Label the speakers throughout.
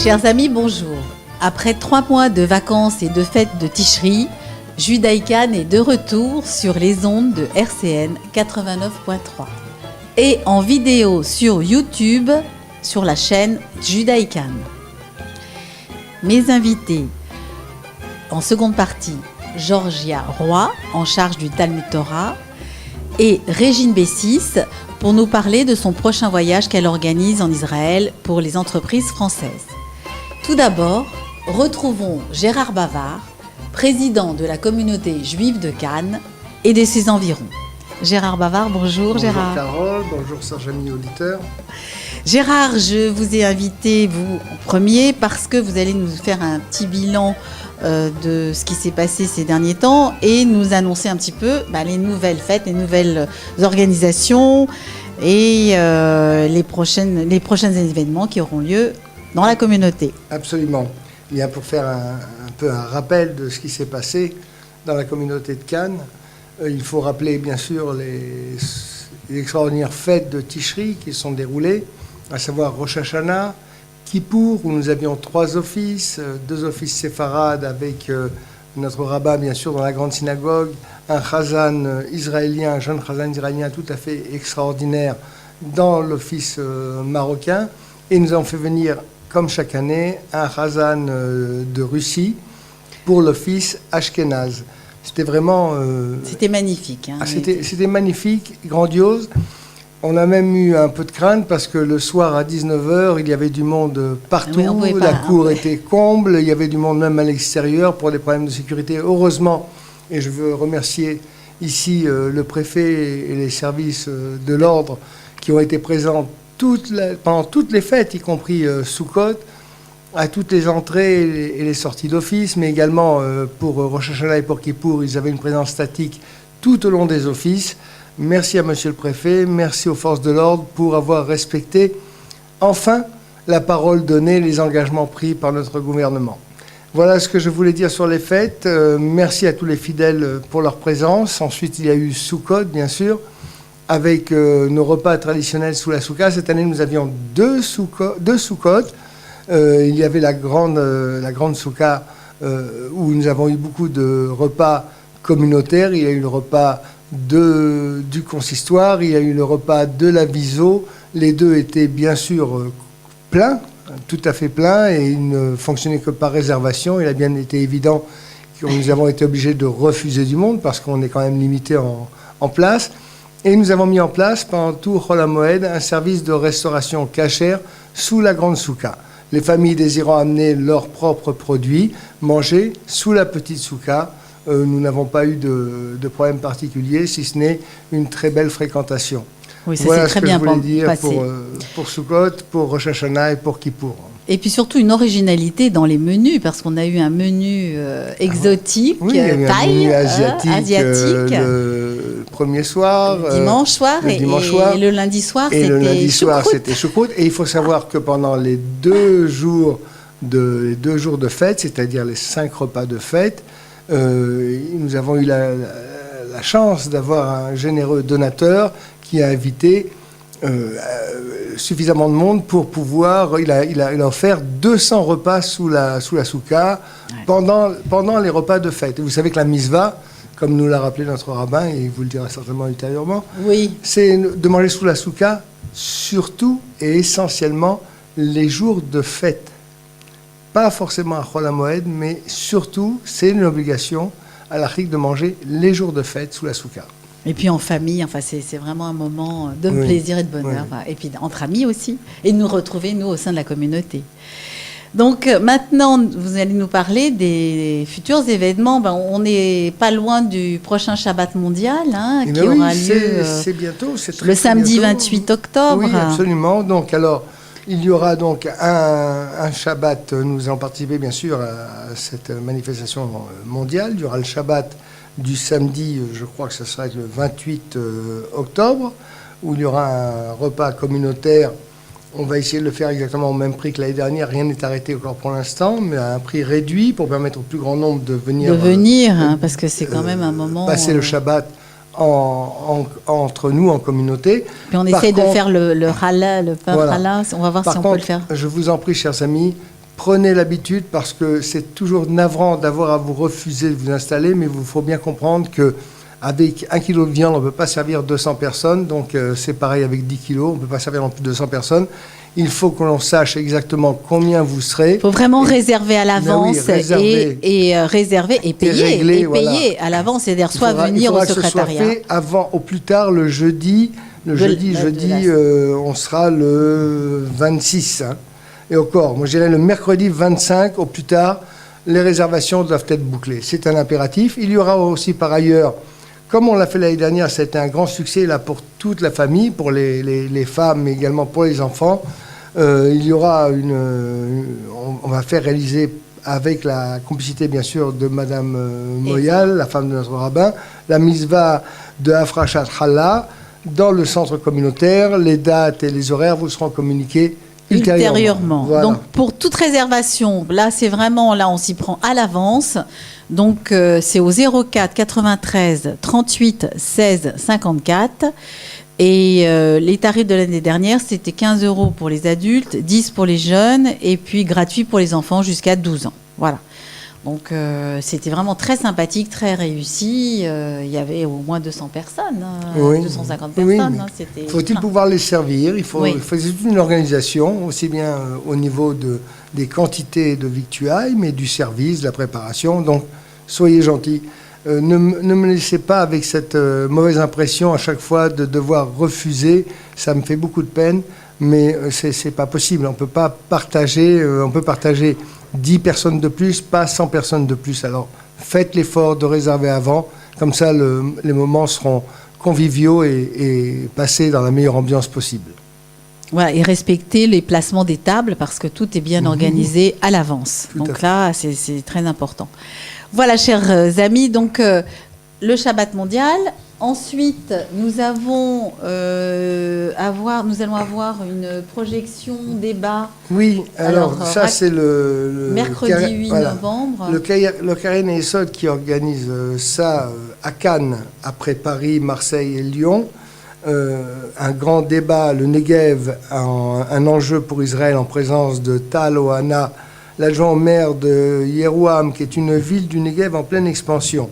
Speaker 1: Chers amis, bonjour. Après 3 mois de vacances et de fêtes de Tishri, Judaïkan est de retour sur les ondes de RCN 89.3 et en vidéo sur YouTube sur la chaîne Judaïkan. Mes invités en seconde partie, Georgia Roy, en charge du Talmud Torah, et Régine Bessis pour nous parler de son prochain voyage qu'elle organise en Israël pour les entreprises françaises. Tout d'abord, retrouvons Gérard Bavard, président de la communauté juive de Cannes et de ses environs. Gérard Bavard, bonjour.
Speaker 2: Bonjour
Speaker 1: Gérard.
Speaker 2: Carole, bonjour chers amis auditeurs.
Speaker 1: Gérard, je vous ai invité, vous, en premier, parce que vous allez nous faire un petit bilan de ce qui s'est passé ces derniers temps et nous annoncer un petit peu les nouvelles fêtes, les nouvelles organisations et les prochains événements qui auront lieu dans la communauté.
Speaker 2: Absolument. Bien, pour faire un peu un rappel de ce qui s'est passé dans la communauté de Cannes, il faut rappeler bien sûr les extraordinaires fêtes de Tishri qui se sont déroulées, à savoir Rosh Hashanah, Kippour, où nous avions 3 offices, 2 offices séfarades avec notre rabbin bien sûr dans la grande synagogue, un chazan israélien, un jeune chazan israélien tout à fait extraordinaire dans l'office marocain, et nous avons fait venir comme chaque année, un chazan de Russie pour l'office Ashkenaz. C'était vraiment...
Speaker 1: c'était magnifique.
Speaker 2: C'était magnifique, grandiose. On a même eu un peu de crainte parce que le soir à 19h, il y avait du monde partout. Oui, la cour était comble, il y avait du monde même à l'extérieur pour des problèmes de sécurité. Heureusement, et je veux remercier ici le préfet et les services de l'ordre qui ont été présents pendant toutes les fêtes, y compris Sukkot, à toutes les entrées et les sorties d'office, mais également pour Rosh Hashanah et pour Kippour, ils avaient une présence statique tout au long des offices. Merci à monsieur le préfet, merci aux forces de l'ordre pour avoir respecté enfin la parole donnée, les engagements pris par notre gouvernement. Voilà ce que je voulais dire sur les fêtes. Merci à tous les fidèles pour leur présence. Ensuite, il y a eu Sukkot, bien sûr, avec nos repas traditionnels sous la souka. Cette année, nous avions 2 Sukkot. Il y avait la grande souka où nous avons eu beaucoup de repas communautaires. Il y a eu le repas du consistoire, il y a eu le repas de la viso. Les 2 étaient bien sûr pleins, tout à fait pleins, et ils ne fonctionnaient que par réservation. Il a bien été évident que nous avons été obligés de refuser du monde parce qu'on est quand même limité en place. Et nous avons mis en place, pendant tout Chol HaMoed, un service de restauration cachère sous la grande souka. Les familles désirant amener leurs propres produits, manger sous la petite souka. Nous n'avons pas eu de problème particulier, si ce n'est une très belle fréquentation.
Speaker 1: Oui, ça
Speaker 2: voilà
Speaker 1: c'est très bien
Speaker 2: je voulais dire pour Sukkot, pour Rosh Hashanah et pour Kippour.
Speaker 1: Et puis surtout une originalité dans les menus, parce qu'on a eu un menu exotique,
Speaker 2: oui, il y a eu un menu asiatique. Le premier soir,
Speaker 1: le dimanche soir, et le lundi soir,
Speaker 2: c'était choucroute. Et il faut savoir que pendant les 2 jours de fête, c'est-à-dire les 5 repas de fête, nous avons eu la chance d'avoir un généreux donateur qui a invité suffisamment de monde pour pouvoir... Il a offert 200 repas sous la souka pendant les repas de fête. Et vous savez que la misva, comme nous l'a rappelé notre rabbin, et il vous le dira certainement ultérieurement, c'est de manger sous la souka, surtout et essentiellement les jours de fête. Pas forcément à Chol HaMoed, mais surtout, c'est une obligation à l'Afrique de manger les jours de fête sous la souka.
Speaker 1: Et puis en famille, c'est vraiment un moment de plaisir et de bonheur. Oui. Et puis entre amis aussi. Et de nous retrouver, nous, au sein de la communauté. Donc maintenant, vous allez nous parler des futurs événements. On n'est pas loin du prochain Shabbat mondial qui aura lieu
Speaker 2: c'est bientôt, c'est
Speaker 1: le samedi 28 octobre.
Speaker 2: Oui, absolument. Donc alors, il y aura donc un Shabbat. Nous allons participer bien sûr à cette manifestation mondiale. Il y aura le Shabbat du samedi, je crois que ce sera le 28 octobre, où il y aura un repas communautaire. On va essayer de le faire exactement au même prix que l'année dernière. Rien n'est arrêté encore pour l'instant, mais à un prix réduit pour permettre au plus grand nombre de venir.
Speaker 1: Parce que c'est quand même un moment...
Speaker 2: Passer le Shabbat entre nous, en communauté.
Speaker 1: Puis on essaie de faire le challah, le pain challah. On va voir si on peut le faire.
Speaker 2: Je vous en prie, chers amis, prenez l'habitude parce que c'est toujours navrant d'avoir à vous refuser de vous installer, mais il faut bien comprendre qu'avec 1 kilo de viande, on ne peut pas servir 200 personnes, donc c'est pareil avec 10 kilos, on ne peut pas servir non plus 200 personnes. Il faut que l'on sache exactement combien vous serez. Il
Speaker 1: faut vraiment réserver à l'avance réserver et payer à l'avance, c'est-à-dire soit venir au secrétariat.
Speaker 2: Il faudra que ce soit fait avant, au plus tard, le jeudi. On sera le 26. Hein. Et encore, moi je dirais le mercredi 25 au plus tard, les réservations doivent être bouclées. C'est un impératif. Il y aura aussi par ailleurs, comme on l'a fait l'année dernière, c'était un grand succès là pour toute la famille, pour les femmes, mais également pour les enfants. Il y aura on va faire réaliser avec la complicité bien sûr de Madame Moyal, la femme de notre rabbin, la misva de Afrashat Challah dans le centre communautaire. Les dates et les horaires vous seront communiqués ultérieurement.
Speaker 1: Voilà. Donc pour toute réservation, là c'est vraiment, là on s'y prend à l'avance. Donc c'est au 04 93 38 16 54. Et les tarifs de l'année dernière, c'était 15 € pour les adultes, 10 pour les jeunes, et puis gratuit pour les enfants jusqu'à 12 ans. Voilà. Donc c'était vraiment très sympathique, très réussi. Il y avait au moins 200 personnes, 250 personnes.
Speaker 2: Faut-il pouvoir les servir? Il faut une organisation, aussi bien au niveau des quantités de victuailles, mais du service, de la préparation. Donc soyez gentils. Ne me laissez pas avec cette mauvaise impression à chaque fois de devoir refuser. Ça me fait beaucoup de peine, mais c'est pas possible. On peut pas partager. On peut partager 10 personnes de plus, pas 100 personnes de plus. Alors faites l'effort de réserver avant. Comme ça, les moments seront conviviaux et passés dans la meilleure ambiance possible.
Speaker 1: Voilà, et respecter les placements des tables parce que tout est bien organisé à l'avance. Donc là, c'est très important. Voilà, chers amis, donc le Shabbat mondial. Ensuite, nous allons avoir une projection débat.
Speaker 2: Oui, alors ça c'est le
Speaker 1: mercredi 8 novembre.
Speaker 2: Le Keren Yesod qui organise ça à Cannes, après Paris, Marseille et Lyon. Un grand débat, le Negev, un enjeu pour Israël en présence de Tal Ohana, l'adjoint au maire de Yerouham, qui est une ville du Negev en pleine expansion.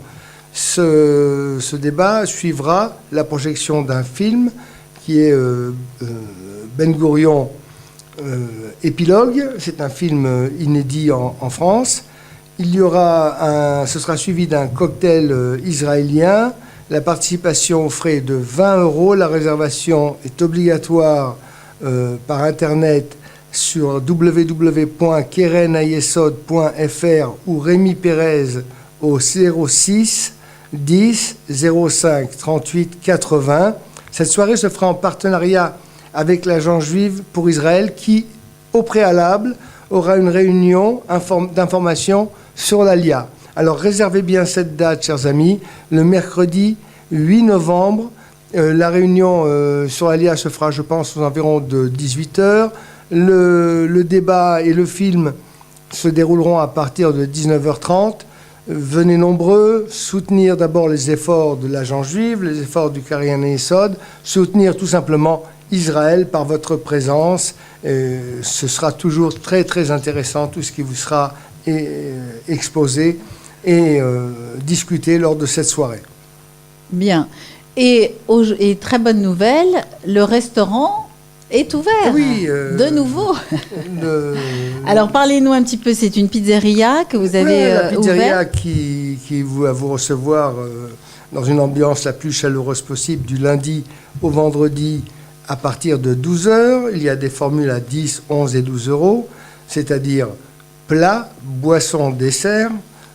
Speaker 2: Ce débat suivra la projection d'un film qui est Ben Gurion Épilogue. C'est un film inédit en France. Ce sera suivi d'un cocktail israélien. La participation aux frais de 20 €. La réservation est obligatoire par Internet sur www.kerenayesod.fr ou Rémi Pérez au 06 10 05 38 80. Cette soirée se fera en partenariat avec l'Agence juive pour Israël qui, au préalable, aura une réunion d'information sur l'Alia. Alors réservez bien cette date, chers amis, le mercredi 8 novembre. La réunion sur l'Alia se fera, je pense, aux environs de 18 h. Le débat et le film se dérouleront à partir de 19h30. Venez nombreux, soutenir d'abord les efforts de l'Agence juive, les efforts du Keren Yesod, soutenir tout simplement Israël par votre présence. Ce sera toujours très très intéressant tout ce qui vous sera exposé et discuté lors de cette soirée.
Speaker 1: Bien. Et très bonne nouvelle, le restaurant est ouvert, de nouveau. Alors, parlez-nous un petit peu, c'est une pizzeria que vous avez
Speaker 2: la pizzeria
Speaker 1: ouverte
Speaker 2: qui va vous recevoir dans une ambiance la plus chaleureuse possible du lundi au vendredi à partir de 12 h. Il y a des formules à 10, 11 et 12 €, c'est-à-dire plat, boisson, dessert.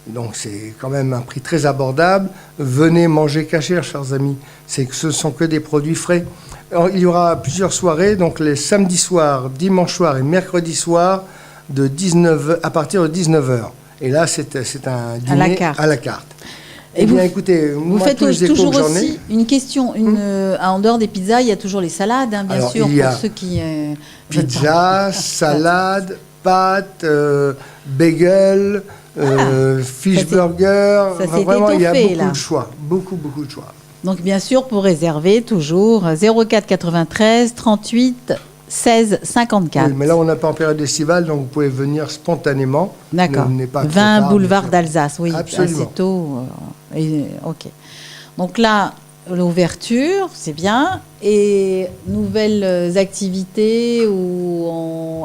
Speaker 2: Donc c'est quand même un prix très abordable. Venez manger caché, chers amis. Ce ne sont que des produits frais. Alors, il y aura plusieurs soirées, donc les samedis soirs, dimanche soir et mercredi soir à partir de 19 h. Et là, c'est un dîner à la carte.
Speaker 1: Et
Speaker 2: bien, écoutez,
Speaker 1: vous faites toujours aussi une question, en dehors des pizzas, il y a toujours les salades, bien
Speaker 2: alors,
Speaker 1: sûr,
Speaker 2: pour
Speaker 1: ceux qui...
Speaker 2: pizza, salade, pâtes, bagel, fish burger. Vraiment, il y a beaucoup de choix. Beaucoup de choix.
Speaker 1: Donc, bien sûr, pour réserver, toujours 04 93 38 16 54.
Speaker 2: Oui, mais là, on n'a pas en période estivale, donc vous pouvez venir spontanément.
Speaker 1: D'accord.
Speaker 2: Ne- n'est pas trop
Speaker 1: 20
Speaker 2: tard,
Speaker 1: boulevard
Speaker 2: bien sûr.
Speaker 1: d'Alsace, oui.
Speaker 2: Absolument.
Speaker 1: Assez tôt. Ok. Donc là, l'ouverture, c'est bien. Et nouvelles activités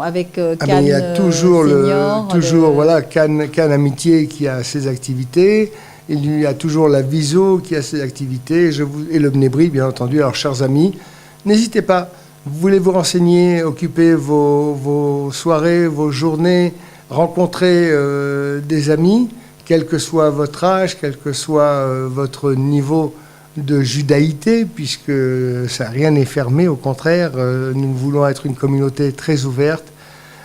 Speaker 1: avec
Speaker 2: Ah ben,
Speaker 1: Cannes
Speaker 2: il y a toujours,
Speaker 1: Senior,
Speaker 2: voilà, Cannes Amitié qui a ses activités. Il y a toujours la Viso qui a ses activités. Et le Bnebri, bien entendu. Alors, chers amis, n'hésitez pas. Vous voulez vous renseigner, occuper vos soirées, vos journées, rencontrer des amis, quel que soit votre âge, quel que soit votre niveau de judaïté, puisque ça, rien n'est fermé, au contraire, nous voulons être une communauté très ouverte.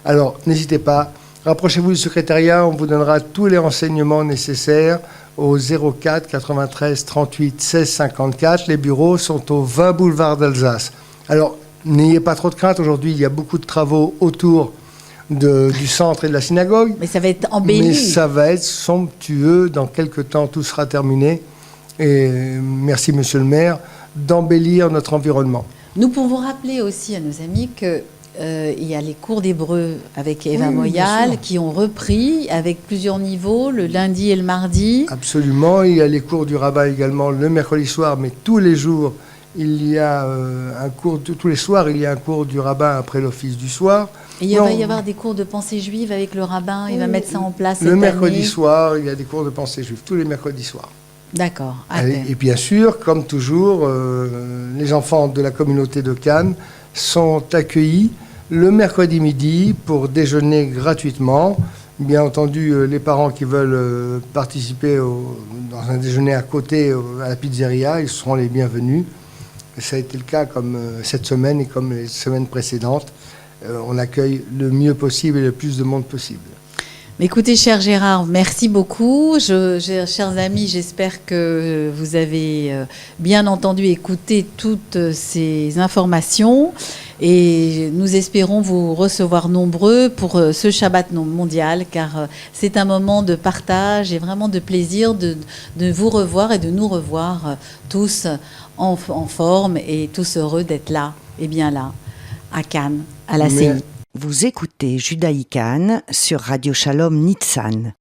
Speaker 2: Alors, n'hésitez pas, rapprochez-vous du secrétariat, on vous donnera tous les renseignements nécessaires au 04 93 38 16 54. Les bureaux sont au 20 boulevard d'Alsace. Alors, n'ayez pas trop de crainte, aujourd'hui, il y a beaucoup de travaux autour du centre et de la synagogue.
Speaker 1: Mais ça va être embelli.
Speaker 2: Mais ça va être somptueux, dans quelques temps, tout sera terminé. Et merci, monsieur le maire, d'embellir notre environnement.
Speaker 1: Nous pouvons rappeler aussi à nos amis que il y a les cours d'hébreu avec Eva
Speaker 2: Oui,
Speaker 1: Moyal qui ont repris avec plusieurs niveaux, le lundi et le mardi.
Speaker 2: Absolument. Il y a les cours du rabbin également le mercredi soir, mais tous les jours, il y a un cours, tous les soirs, il y a un cours du rabbin après l'office du soir.
Speaker 1: Et il va y avoir des cours de pensée juive avec le rabbin, il va mettre ça en place
Speaker 2: Le
Speaker 1: cette
Speaker 2: mercredi
Speaker 1: année.
Speaker 2: soir, il y a des cours de pensée juive, tous les mercredis soirs.
Speaker 1: D'accord.
Speaker 2: Et bien sûr, comme toujours, les enfants de la communauté de Cannes sont accueillis le mercredi midi pour déjeuner gratuitement. Bien entendu, les parents qui veulent participer dans un déjeuner à côté, à la pizzeria, ils seront les bienvenus. Ça a été le cas comme cette semaine et comme les semaines précédentes. On accueille le mieux possible et le plus de monde possible.
Speaker 1: Écoutez, cher Gérard, merci beaucoup. Chers amis, j'espère que vous avez bien entendu, écouté toutes ces informations. Et nous espérons vous recevoir nombreux pour ce Shabbat mondial, car c'est un moment de partage et vraiment de plaisir de vous revoir et de nous revoir tous en forme et tous heureux d'être là, et bien là, à Cannes, à la CI.
Speaker 3: Vous écoutez Judaï Cannes sur Radio Shalom Nitsan.